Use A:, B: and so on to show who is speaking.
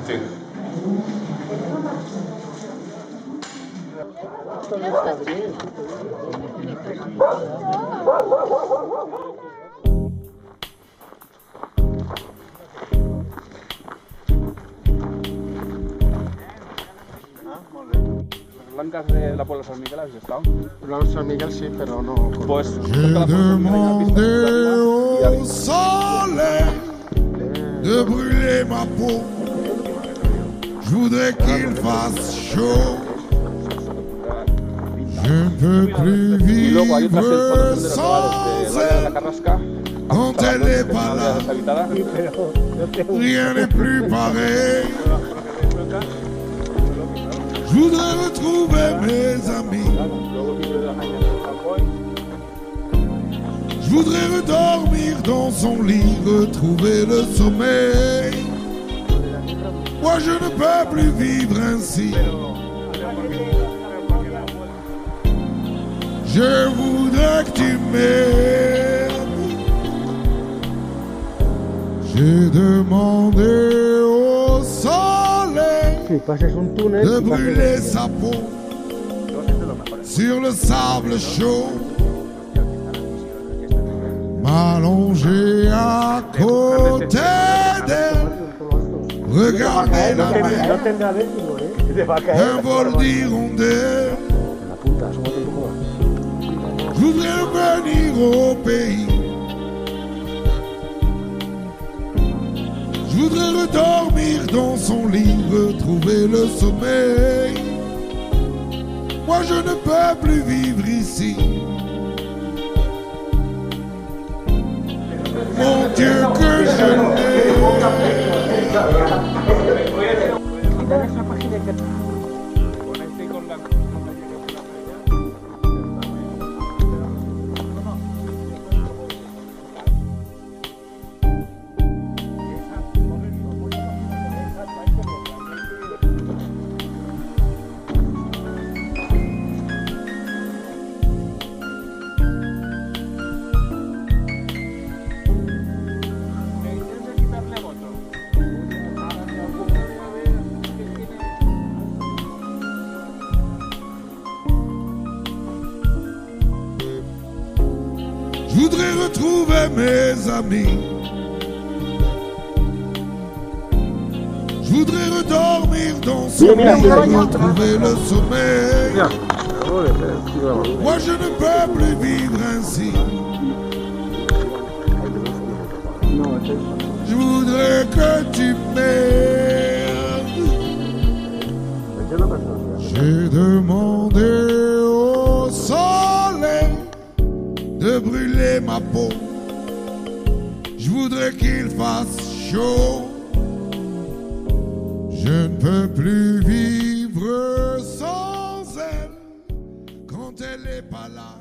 A: Sí. Blancas de la Puebla San Miguel, ¿has estado?
B: La San Miguel sí, pero no.
A: Pues
C: J'ai demandé au soleil de brûler ma peau. Je voudrais qu'il fasse chaud. Je ne peux plus
A: y luego hay otras
C: vivre
A: fotos de
C: sans
A: la
C: elle.
A: Carrasca.
C: Quand elle n'est pas là,
A: Deshabitada.
C: rien n'est plus pareil. Je voudrais retrouver mes amis. Je voudrais redormir dans son lit, retrouver le sommeil. Moi je ne peux plus vivre ainsi. Je voudrais que tu m'aimes. J'ai demandé au soleil de brûler sa peau sur le sable chaud. M'allonger à côté d'elle, regarder la mer, un vol d'hirondelles. Je voudrais revenir au pays. Je voudrais redormir dans son lit, retrouver le sommeil. Moi je ne peux plus vivre ici. Mon Dieu que je l'aime. Je voudrais retrouver mes amis. Je voudrais redormir dans son lit, retrouver le sommeil. Moi je ne peux plus vivre ainsi. Je voudrais que tu m'aimes. J'ai demandé au soleil de brûler ma peau. Je voudrais qu'il fasse chaud. Je ne peux plus vivre sans elle quand elle n'est pas là.